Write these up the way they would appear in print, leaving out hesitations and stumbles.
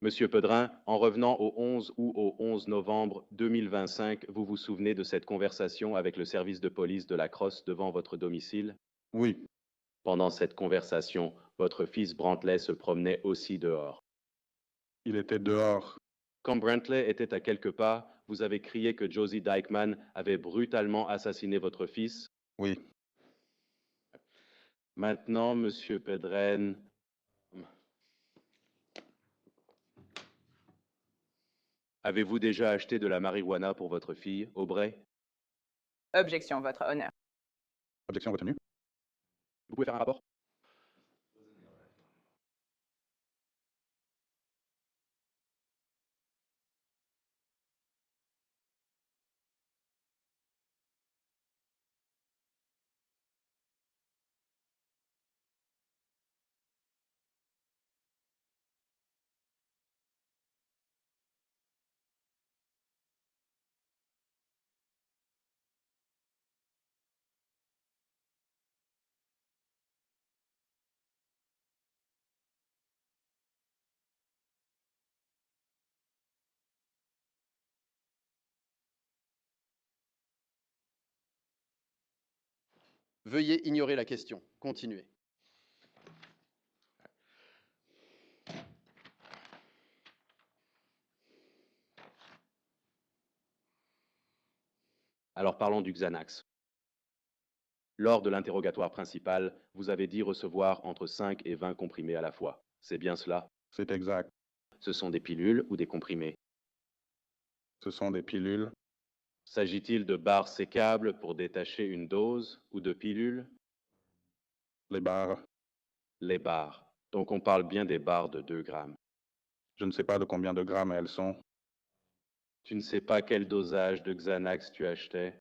Monsieur Pedrin, en revenant au 11 ou au 11 novembre 2025, vous vous souvenez de cette conversation avec le service de police de la Crosse devant votre domicile? Oui, Pendant cette conversation, votre fils Brantley se promenait aussi dehors. il était dehors. Quand Brantley était à quelques pas, vous avez crié que Josie Dykeman avait brutalement assassiné votre fils. Oui, Maintenant, Monsieur Pedren, avez-vous déjà acheté de la marijuana pour votre fille, Aubrey? Objection, Votre Honneur. objection retenue. Vous pouvez faire un rapport? Veuillez ignorer la question. Continuez. Alors parlons du Xanax. Lors de l'interrogatoire principal, vous avez dit recevoir entre 5 et 20 comprimés à la fois. C'est bien cela? C'est exact. Ce sont des pilules ou des comprimés? Ce sont des pilules. S'agit-il de barres sécables pour détacher une dose ou de pilules? Les barres. Les barres. Donc on parle bien des barres de 2 grammes. Je ne sais pas de combien de grammes elles sont. Tu ne sais pas quel dosage de Xanax tu achetais?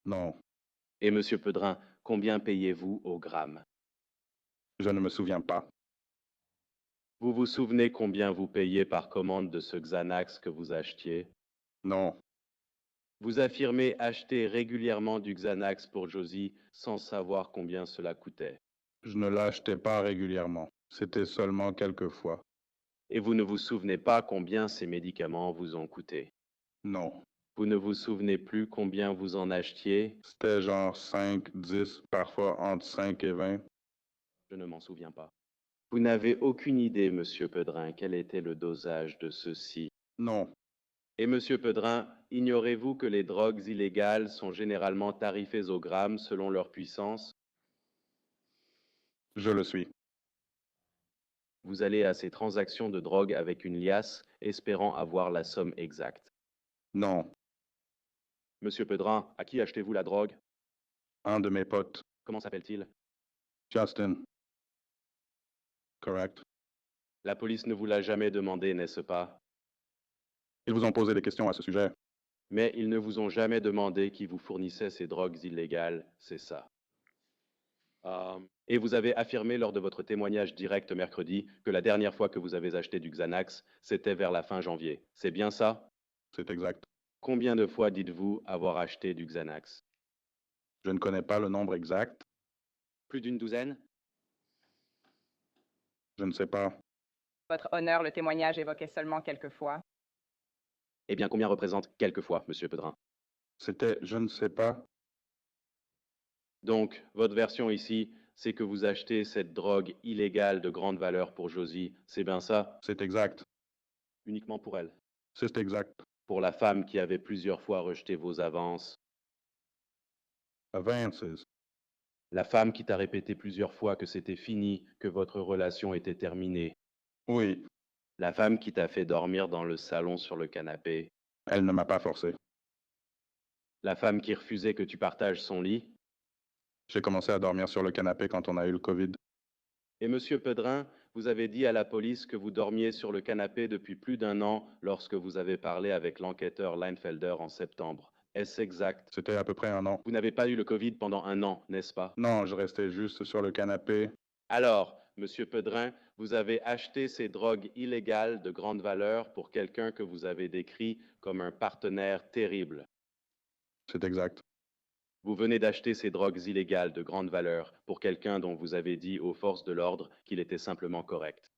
Non, Et Monsieur Pedrin, combien payez-vous au gramme? je ne me souviens pas. Vous vous souvenez combien vous payez par commande de ce Xanax que vous achetiez? Non, Vous affirmez acheter régulièrement du Xanax pour Josie sans savoir combien cela coûtait. je ne l'achetais pas régulièrement. C'était seulement quelques fois. Et vous ne vous souvenez pas combien ces médicaments vous ont coûté. Non, Vous ne vous souvenez plus combien vous en achetiez? c'était genre 5, 10, parfois entre 5 et 20. Je ne m'en souviens pas. Vous n'avez aucune idée, Monsieur Pedrin, quel était le dosage de ceux-ci. Non, Et Monsieur Pedrin, ignorez-vous que les drogues illégales sont généralement tarifées au gramme selon leur puissance? je le suis. Vous allez à ces transactions de drogue avec une liasse, espérant avoir la somme exacte. Non, Monsieur Pedrin, à qui achetez-vous la drogue? un de mes potes, Comment s'appelle-t-il? Justin. Correct. La police ne vous l'a jamais demandé, n'est-ce pas? Ils vous ont posé des questions à ce sujet. Mais ils ne vous ont jamais demandé qui vous fournissait ces drogues illégales, c'est ça. Et vous avez affirmé lors de votre témoignage direct mercredi que la dernière fois que vous avez acheté du Xanax, c'était vers la fin janvier. C'est bien ça? C'est exact. Combien de fois dites-vous avoir acheté du Xanax? Je ne connais pas le nombre exact. Plus d'une douzaine? Je ne sais pas. Votre Honneur, le témoignage évoquait seulement quelques fois. Eh bien, combien représente quelques fois, Monsieur Pedrin? C'était je ne sais pas. Donc, votre version ici, c'est que vous achetez cette drogue illégale de grande valeur pour Josie. C'est bien ça? C'est exact. Uniquement pour elle. C'est exact. Pour la femme qui avait plusieurs fois rejeté vos avances. Avances. La femme qui t'a répété plusieurs fois que c'était fini, que votre relation était terminée. Oui, La femme qui t'a fait dormir dans le salon sur le canapé. elle ne m'a pas forcé. La femme qui refusait que tu partages son lit. J'ai commencé à dormir sur le canapé quand on a eu le COVID. Et Monsieur Pedrin, vous avez dit à la police que vous dormiez sur le canapé depuis plus d'un an lorsque vous avez parlé avec l'enquêteur Leinfelder en septembre. Est-ce exact? C'était à peu près un an. Vous n'avez pas eu le Covid pendant un an, n'est-ce pas? Non, je restais juste sur le canapé. Alors, Monsieur Pedrin, vous avez acheté ces drogues illégales de grande valeur pour quelqu'un que vous avez décrit comme un partenaire terrible. C'est exact. Vous venez d'acheter ces drogues illégales de grande valeur pour quelqu'un dont vous avez dit aux forces de l'ordre qu'il était simplement correct.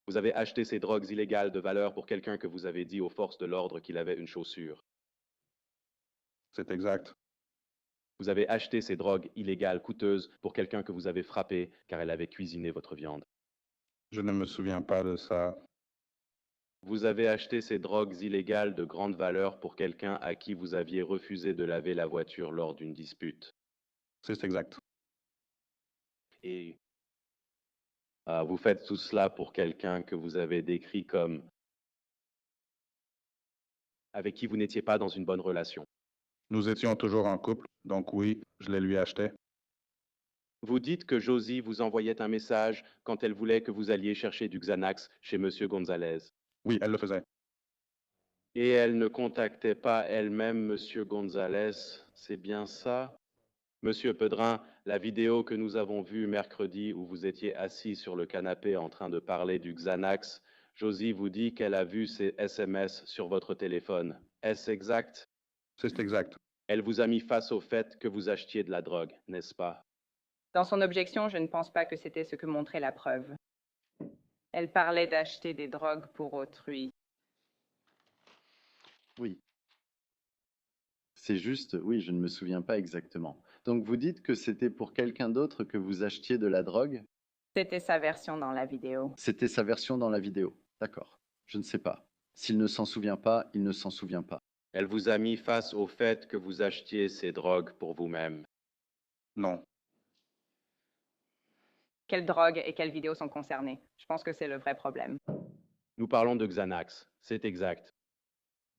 Vous avez acheté ces drogues illégales de valeur pour quelqu'un que vous avez dit aux forces de l'ordre qu'il avait une chaussure. C'est exact. Vous avez acheté ces drogues illégales coûteuses pour quelqu'un que vous avez frappé car elle avait cuisiné votre viande. Je ne me souviens pas de ça. Vous avez acheté ces drogues illégales de grande valeur pour quelqu'un à qui vous aviez refusé de laver la voiture lors d'une dispute. C'est exact. Et vous faites tout cela pour quelqu'un que vous avez décrit comme avec qui vous n'étiez pas dans une bonne relation. Nous étions toujours en couple, donc oui, je les lui achetais. Vous dites que Josie vous envoyait un message quand elle voulait que vous alliez chercher du Xanax chez Monsieur Gonzalez. Oui, elle le faisait. Et elle ne contactait pas elle-même Monsieur Gonzalez, c'est bien ça? Monsieur Pedrin, la vidéo que nous avons vue mercredi où vous étiez assis sur le canapé en train de parler du Xanax, Josie vous dit qu'elle a vu ces SMS sur votre téléphone. Est-ce exact? C'est exact. Elle vous a mis face au fait que vous achetiez de la drogue, n'est-ce pas? Dans son objection, je ne pense pas que c'était ce que montrait la preuve. Elle parlait d'acheter des drogues pour autrui. Oui. C'est juste, oui, je ne me souviens pas exactement. Donc vous dites que c'était pour quelqu'un d'autre que vous achetiez de la drogue? C'était sa version dans la vidéo. C'était sa version dans la vidéo. D'accord. Je ne sais pas. S'il ne s'en souvient pas, il ne s'en souvient pas. Elle vous a mis face au fait que vous achetiez ces drogues pour vous-même. Non. Quelles drogues et quelles vidéos sont concernées? Je pense que c'est le vrai problème. Nous parlons de Xanax, c'est exact.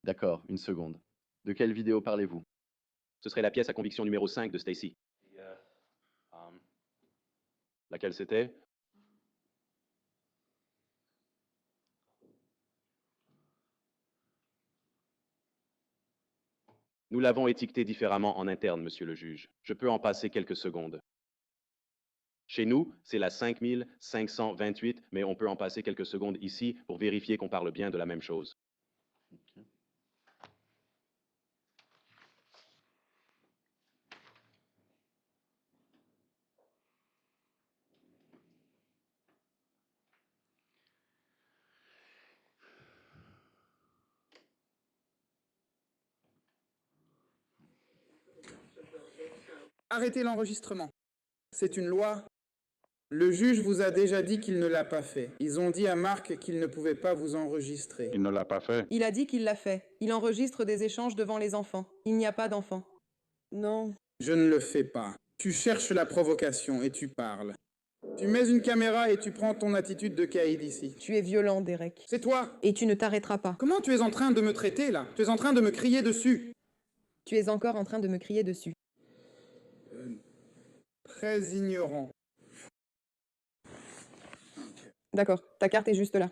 D'accord, une seconde. De quelle vidéo parlez-vous? Ce serait la pièce à conviction numéro 5 de Stacy. Laquelle c'était? Nous l'avons étiqueté différemment en interne, monsieur le juge. Je peux en passer quelques secondes. Chez nous, c'est la 5528, mais on peut en passer quelques secondes ici pour vérifier qu'on parle bien de la même chose. Ok. Arrêtez l'enregistrement. C'est une loi. Le juge vous a déjà dit qu'il ne l'a pas fait. Ils ont dit à Marc qu'il ne pouvait pas vous enregistrer. Il ne l'a pas fait. Il a dit qu'il l'a fait. Il enregistre des échanges devant les enfants. Il n'y a pas d'enfants. Non. Je ne le fais pas. Tu cherches la provocation et tu parles. Tu mets une caméra et tu prends ton attitude de caïd ici. Tu es violent, Derek. C'est toi. Et tu ne t'arrêteras pas. Comment tu es en train de me traiter là? Tu es en train de me crier dessus. Tu es encore en train de me crier dessus. Très ignorant. D'accord, ta carte est juste là.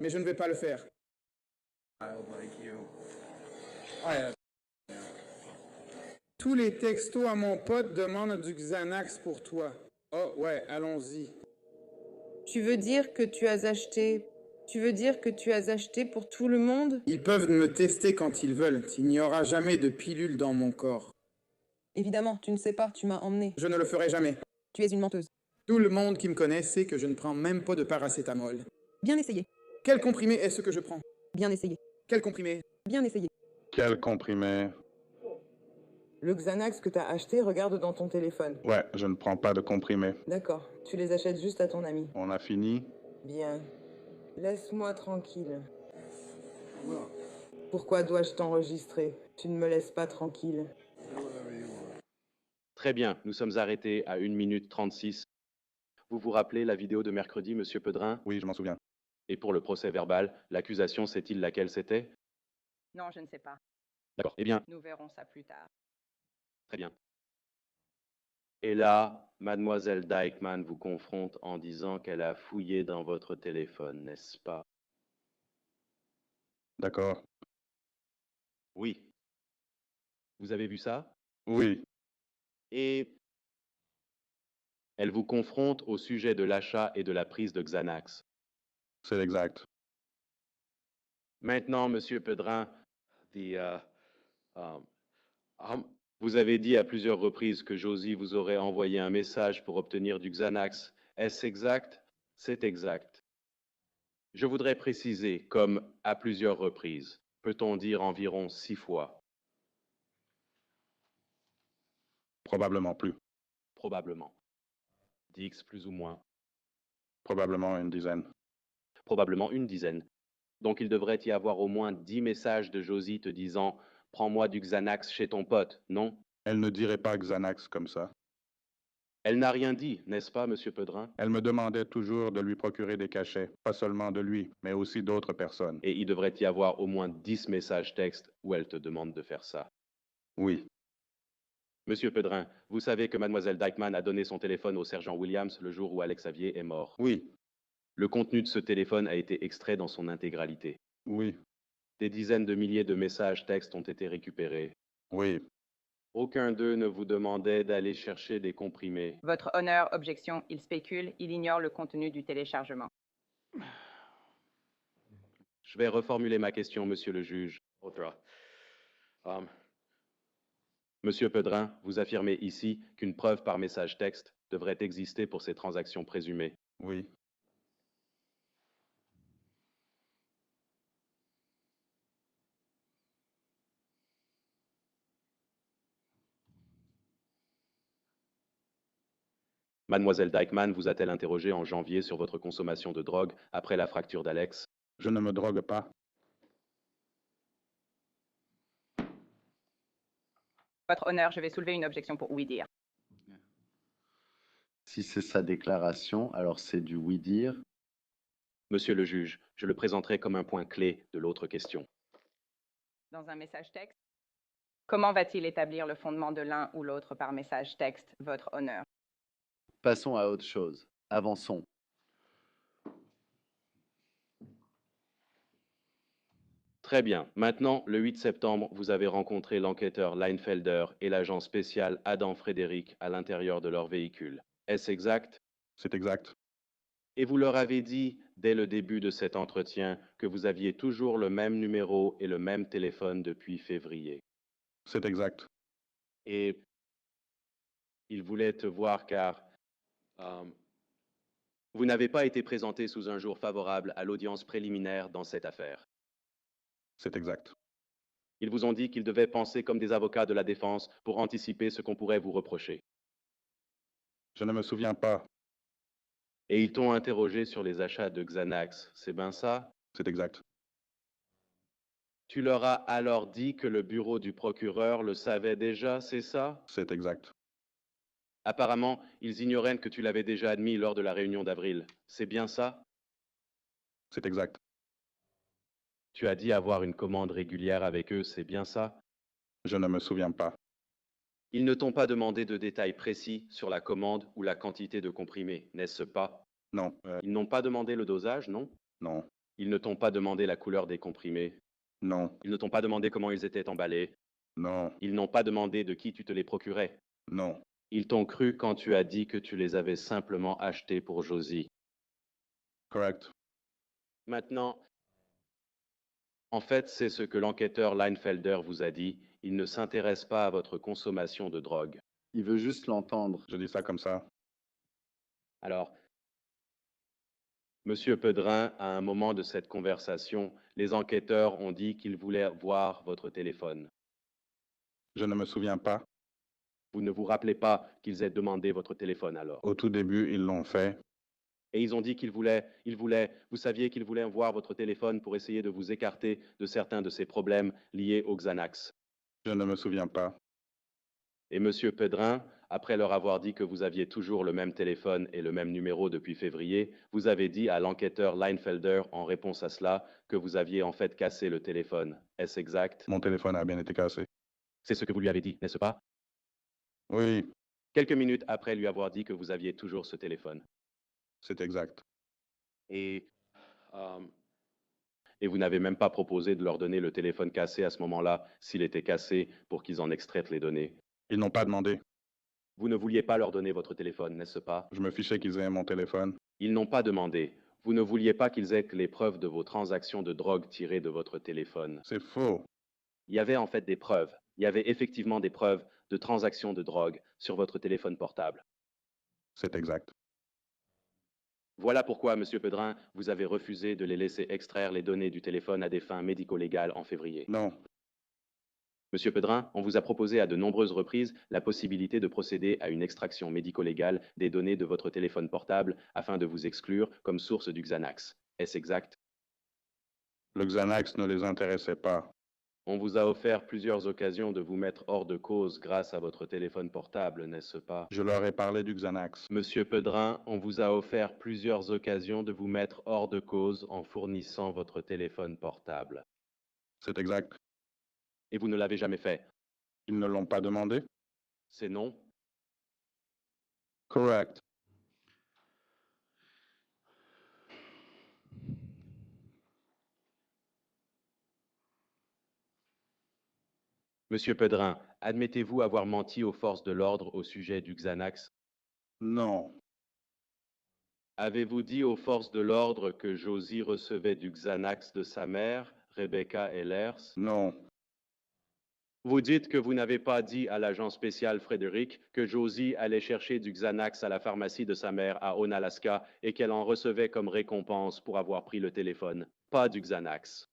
Mais je ne vais pas le faire. Tous les textos à mon pote demandent du Xanax pour toi. Oh ouais, allons-y. Tu veux dire que tu as acheté... Tu veux dire que tu as acheté pour tout le monde? Ils peuvent me tester quand ils veulent. Il n'y aura jamais de pilule dans mon corps. Évidemment, tu ne sais pas, tu m'as emmené. Je ne le ferai jamais. Tu es une menteuse. Tout le monde qui me connaît sait que je ne prends même pas de paracétamol. Bien essayé. Quel comprimé est-ce que je prends? Bien essayé. Quel comprimé? Bien essayé. Quel comprimé? Le Xanax que t'as acheté, regarde dans ton téléphone. Ouais, je ne prends pas de comprimé. D'accord, tu les achètes juste à ton ami. On a fini? Bien. Laisse-moi tranquille. Pourquoi dois-je t'enregistrer? Tu ne me laisses pas tranquille. Très bien, nous sommes arrêtés à 1 minute 36. Vous vous rappelez la vidéo de mercredi, monsieur Pedrin? Oui, je m'en souviens. Et pour le procès verbal, l'accusation sait-il laquelle c'était? Non, je ne sais pas. D'accord, eh bien, Nous verrons ça plus tard. très bien. Et là, mademoiselle Dykeman vous confronte en disant qu'elle a fouillé dans votre téléphone, n'est-ce pas? D'accord. Oui. Vous avez vu ça? Oui. Et elle vous confronte au sujet de l'achat et de la prise de Xanax. C'est exact. Maintenant, monsieur Pedrin, vous avez dit à plusieurs reprises que Josie vous aurait envoyé un message pour obtenir du Xanax Est-ce exact? C'est exact. Je voudrais préciser, comme à plusieurs reprises, peut-on dire environ 6 fois, Probablement plus. probablement. 10 plus ou moins, Probablement une dizaine. probablement une dizaine. Donc il devrait y avoir au moins 10 messages de Josie te disant « Prends-moi du Xanax chez ton pote », non? Elle ne dirait pas Xanax comme ça. Elle n'a rien dit, n'est-ce pas, Monsieur Pedrin? Elle me demandait toujours de lui procurer des cachets, pas seulement de lui, mais aussi d'autres personnes. Et il devrait y avoir au moins 10 messages textes où elle te demande de faire ça. Oui, Monsieur Pedrin, vous savez que mademoiselle Dykeman a donné son téléphone au sergent Williams le jour où Alex Xavier est mort. oui, Le contenu de ce téléphone a été extrait dans son intégralité. oui, Des dizaines de milliers de messages textes ont été récupérés. oui. Aucun d'eux ne vous demandait d'aller chercher des comprimés. Votre honneur, objection, il spécule, il ignore le contenu du téléchargement. Je vais reformuler ma question, monsieur le juge. Monsieur Pedrin, vous affirmez ici qu'une preuve par message texte devrait exister pour ces transactions présumées. Oui, Mademoiselle Dykeman vous a-t-elle interrogé en janvier sur votre consommation de drogue après la fracture d'Alex? je ne me drogue pas. Votre honneur, je vais soulever une objection pour oui dire. Si c'est sa déclaration, alors c'est du oui-dire. Monsieur le juge, je le présenterai comme un point clé de l'autre question. Dans un message texte, comment va-t-il établir le fondement de l'un ou l'autre par message texte, votre honneur? Passons à autre chose. Avançons. Très bien. Maintenant, le 8 septembre, vous avez rencontré l'enquêteur Leinfelder et l'agent spécial Adam Frédéric à l'intérieur de leur véhicule. Est-ce exact? C'est exact. Et vous leur avez dit, dès le début de cet entretien, que vous aviez toujours le même numéro et le même téléphone depuis février. C'est exact. Et ils voulaient te voir car vous n'avez pas été présenté sous un jour favorable à l'audience préliminaire dans cette affaire. C'est exact. Ils vous ont dit qu'ils devaient penser comme des avocats de la défense pour anticiper ce qu'on pourrait vous reprocher. Je ne me souviens pas. Et ils t'ont interrogé sur les achats de Xanax, c'est bien ça? C'est exact. Tu leur as alors dit que le bureau du procureur le savait déjà, c'est ça? C'est exact. Apparemment, ils ignoraient que tu l'avais déjà admis lors de la réunion d'avril. C'est bien ça? C'est exact. Tu as dit avoir une commande régulière avec eux, c'est bien ça? Je ne me souviens pas. Ils ne t'ont pas demandé de détails précis sur la commande ou la quantité de comprimés, n'est-ce pas? Non, Ils n'ont pas demandé le dosage, non? non, Ils ne t'ont pas demandé la couleur des comprimés. non, Ils ne t'ont pas demandé comment ils étaient emballés. non, Ils n'ont pas demandé de qui tu te les procurais. non. Ils t'ont cru quand tu as dit que tu les avais simplement achetés pour Josie. Correct. Maintenant, en fait, c'est ce que l'enquêteur Leinfelder vous a dit. Il ne s'intéresse pas à votre consommation de drogue. Il veut juste l'entendre. Je dis ça comme ça. Alors, Monsieur Pedrin, à un moment de cette conversation, les enquêteurs ont dit qu'ils voulaient voir votre téléphone. Je ne me souviens pas. Vous ne vous rappelez pas qu'ils aient demandé votre téléphone alors. Au tout début, ils l'ont fait. Et ils ont dit vous saviez qu'ils voulaient voir votre téléphone pour essayer de vous écarter de certains de ces problèmes liés au Xanax. Je ne me souviens pas. Et Monsieur Pedrin, après leur avoir dit que vous aviez toujours le même téléphone et le même numéro depuis février, vous avez dit à l'enquêteur Leinfelder en réponse à cela que vous aviez en fait cassé le téléphone. Est-ce exact? Mon téléphone a bien été cassé. C'est ce que vous lui avez dit, n'est-ce pas? Oui, Quelques minutes après lui avoir dit que vous aviez toujours ce téléphone. c'est exact. Et vous n'avez même pas proposé de leur donner le téléphone cassé à ce moment-là, s'il était cassé, pour qu'ils en extraient les données. Ils n'ont pas demandé. Vous ne vouliez pas leur donner votre téléphone, n'est-ce pas? Je me fichais qu'ils aient mon téléphone. Ils n'ont pas demandé. Vous ne vouliez pas qu'ils aient les preuves de vos transactions de drogue tirées de votre téléphone. C'est faux. Il y avait en fait des preuves. Il y avait effectivement des preuves de transactions de drogue sur votre téléphone portable. C'est exact. Voilà pourquoi, Monsieur Pedrin, vous avez refusé de les laisser extraire les données du téléphone à des fins médico-légales en février. Non. Monsieur Pedrin, on vous a proposé à de nombreuses reprises la possibilité de procéder à une extraction médico-légale des données de votre téléphone portable afin de vous exclure comme source du Xanax. Est-ce exact? Le Xanax ne les intéressait pas. On vous a offert plusieurs occasions de vous mettre hors de cause grâce à votre téléphone portable, n'est-ce pas? Je leur ai parlé du Xanax. Monsieur Pedrin, on vous a offert plusieurs occasions de vous mettre hors de cause en fournissant votre téléphone portable. C'est exact. Et vous ne l'avez jamais fait. Ils ne l'ont pas demandé? C'est non? Correct. Monsieur Pedrin, admettez-vous avoir menti aux forces de l'ordre au sujet du Xanax? Non. Avez-vous dit aux forces de l'ordre que Josie recevait du Xanax de sa mère, Rebecca Ehlers? Non. Vous dites que vous n'avez pas dit à l'agent spécial Frédéric que Josie allait chercher du Xanax à la pharmacie de sa mère à Onalaska et qu'elle en recevait comme récompense pour avoir pris le téléphone. Pas du Xanax.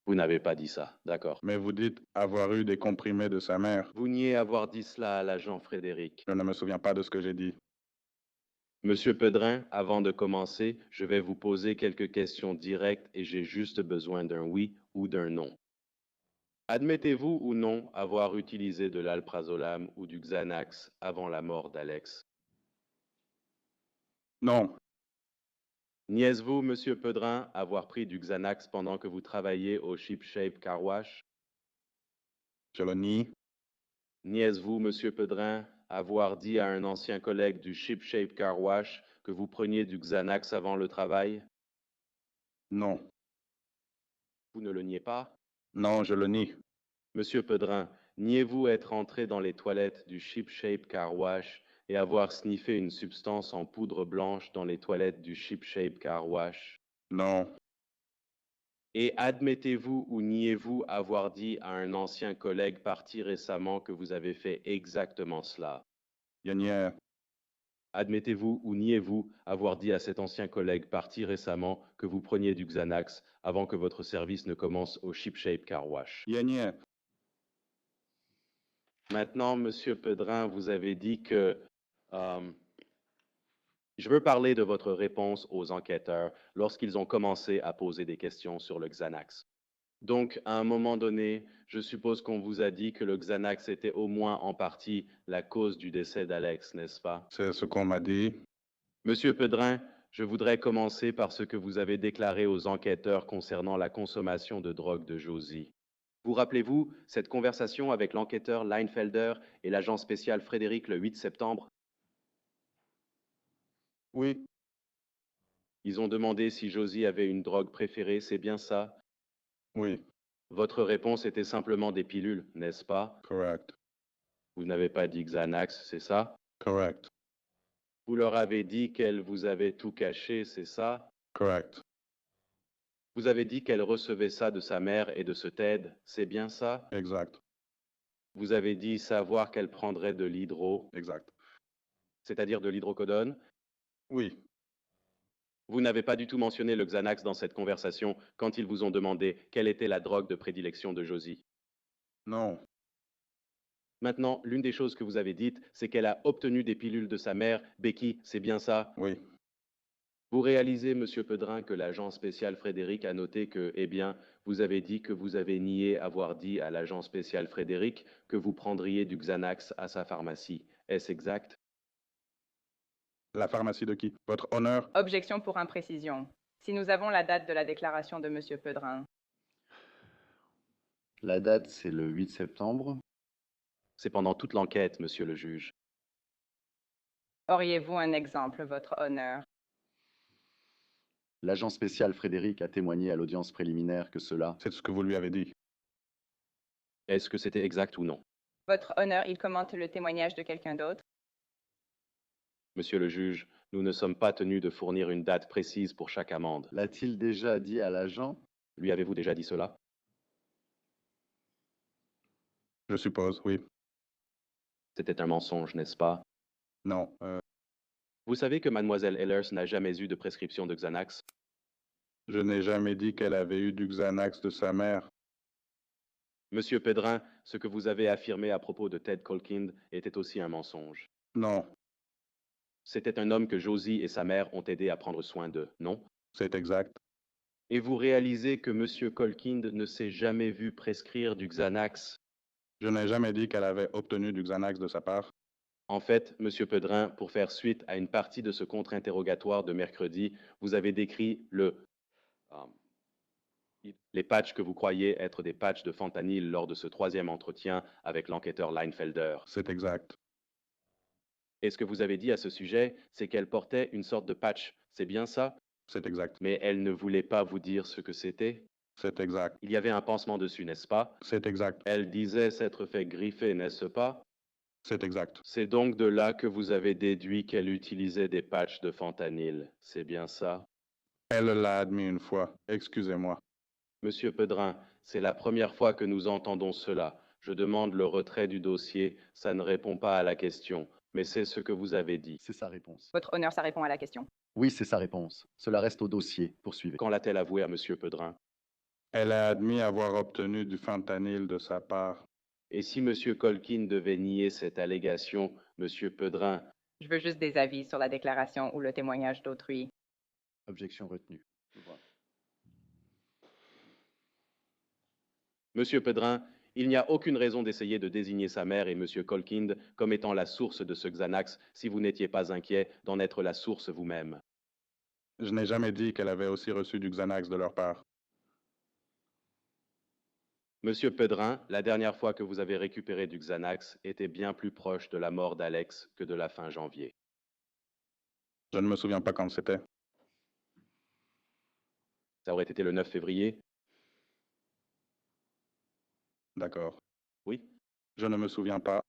Vous n'avez pas dit ça, d'accord. Mais vous dites avoir eu des comprimés de sa mère. Vous niez avoir dit cela à l'agent Frédéric. Je ne me souviens pas de ce que j'ai dit. Monsieur Pedrin, avant de commencer, je vais vous poser quelques questions directes et j'ai juste besoin d'un oui ou d'un non. Admettez-vous ou non avoir utilisé de l'alprazolam ou du Xanax avant la mort d'Alex? Non. Niaise-vous, Monsieur Pedrin, avoir pris du Xanax pendant que vous travailliez au Ship Shape Car Wash? Je le nie. Niaise-vous, Monsieur Pedrin, avoir dit à un ancien collègue du Ship Shape Car Wash que vous preniez du Xanax avant le travail? Non. Vous ne le niez pas? Non, je le nie. Monsieur Pedrin, niez-vous être entré dans les toilettes du Ship Shape Car Wash et avoir sniffé une substance en poudre blanche dans les toilettes du Ship Shape Car Wash? Non. Et admettez-vous ou niez-vous avoir dit à un ancien collègue parti récemment que vous avez fait exactement cela? Yanière. Admettez-vous ou niez-vous avoir dit à cet ancien collègue parti récemment que vous preniez du Xanax avant que votre service ne commence au Ship Shape Car Wash? Yanière. Maintenant, Monsieur Pedrin, vous avez dit que je veux parler de votre réponse aux enquêteurs lorsqu'ils ont commencé à poser des questions sur le Xanax. Donc, à un moment donné, je suppose qu'on vous a dit que le Xanax était au moins en partie la cause du décès d'Alex, n'est-ce pas? C'est ce qu'on m'a dit. Monsieur Pedrin, je voudrais commencer par ce que vous avez déclaré aux enquêteurs concernant la consommation de drogue de Josie. Vous rappelez-vous cette conversation avec l'enquêteur Leinfelder et l'agent spécial Frédéric le 8 septembre? Oui. Ils ont demandé si Josie avait une drogue préférée, c'est bien ça? Oui. Votre réponse était simplement des pilules, n'est-ce pas? Correct. Vous n'avez pas dit Xanax, c'est ça? Correct. Vous leur avez dit qu'elle vous avait tout caché, c'est ça? Correct. Vous avez dit qu'elle recevait ça de sa mère et de ce Ted, c'est bien ça? Exact. Vous avez dit savoir qu'elle prendrait de l'hydro, Exact. c'est-à-dire de l'hydrocodone. Oui. Vous n'avez pas du tout mentionné le Xanax dans cette conversation quand ils vous ont demandé quelle était la drogue de prédilection de Josie. Non. Maintenant, l'une des choses que vous avez dites, c'est qu'elle a obtenu des pilules de sa mère, Becky, c'est bien ça? Oui. Vous réalisez, Monsieur Pedrin, que l'agent spécial Frédéric a noté que, eh bien, vous avez dit que vous avez nié avoir dit à l'agent spécial Frédéric que vous prendriez du Xanax à sa pharmacie. Est-ce exact? La pharmacie de qui? Votre honneur? Objection pour imprécision. Si nous avons la date de la déclaration de Monsieur Pedrin. La date, c'est le 8 septembre. C'est pendant toute l'enquête, Monsieur le juge. Auriez-vous un exemple, Votre Honneur? L'agent spécial Frédéric a témoigné à l'audience préliminaire que cela... C'est ce que vous lui avez dit. Est-ce que c'était exact ou non? Votre Honneur, il commente le témoignage de quelqu'un d'autre? Monsieur le juge, nous ne sommes pas tenus de fournir une date précise pour chaque amende. L'a-t-il déjà dit à l'agent? Lui avez-vous déjà dit cela? Je suppose, oui. C'était un mensonge, n'est-ce pas? Non. Vous savez que mademoiselle Ehlers n'a jamais eu de prescription de Xanax? Je n'ai jamais dit qu'elle avait eu du Xanax de sa mère. Monsieur Pedrin, ce que vous avez affirmé à propos de Ted Colkind était aussi un mensonge. Non, C'était un homme que Josie et sa mère ont aidé à prendre soin d'eux, non? c'est exact. Et vous réalisez que Monsieur Colkind ne s'est jamais vu prescrire du Xanax? Je n'ai jamais dit qu'elle avait obtenu du Xanax de sa part. En fait, Monsieur Pedrin, pour faire suite à une partie de ce contre-interrogatoire de mercredi, vous avez décrit les patchs que vous croyez être des patchs de fentanyl lors de ce troisième entretien avec l'enquêteur Leinfelder. C'est exact. Et ce que vous avez dit à ce sujet, c'est qu'elle portait une sorte de patch. C'est bien ça? C'est exact. Mais elle ne voulait pas vous dire ce que c'était? C'est exact. Il y avait un pansement dessus, n'est-ce pas? C'est exact. Elle disait s'être fait griffer, n'est-ce pas? C'est exact. C'est donc de là que vous avez déduit qu'elle utilisait des patchs de fentanyl. C'est bien ça? Elle l'a admis une fois. Excusez-moi. Monsieur Pedrin, c'est la première fois que nous entendons cela. Je demande le retrait du dossier. Ça ne répond pas à la question, mais c'est ce que vous avez dit. C'est sa réponse. Votre honneur, ça répond à la question. Oui, c'est sa réponse. Cela reste au dossier. Poursuivez. Quand l'a-t-elle avoué à Monsieur Pedrin? Elle a admis avoir obtenu du fentanyl de sa part. Et si Monsieur Colkin devait nier cette allégation, Monsieur Pedrin, Je veux juste des avis sur la déclaration ou le témoignage d'autrui. Objection retenue. Monsieur Pedrin, il n'y a aucune raison d'essayer de désigner sa mère et Monsieur Colkind comme étant la source de ce Xanax si vous n'étiez pas inquiet d'en être la source vous-même. Je n'ai jamais dit qu'elle avait aussi reçu du Xanax de leur part. Monsieur Pedrin, la dernière fois que vous avez récupéré du Xanax était bien plus proche de la mort d'Alex que de la fin janvier. Je ne me souviens pas quand c'était. Ça aurait été le 9 février? D'accord. Oui? Je ne me souviens pas.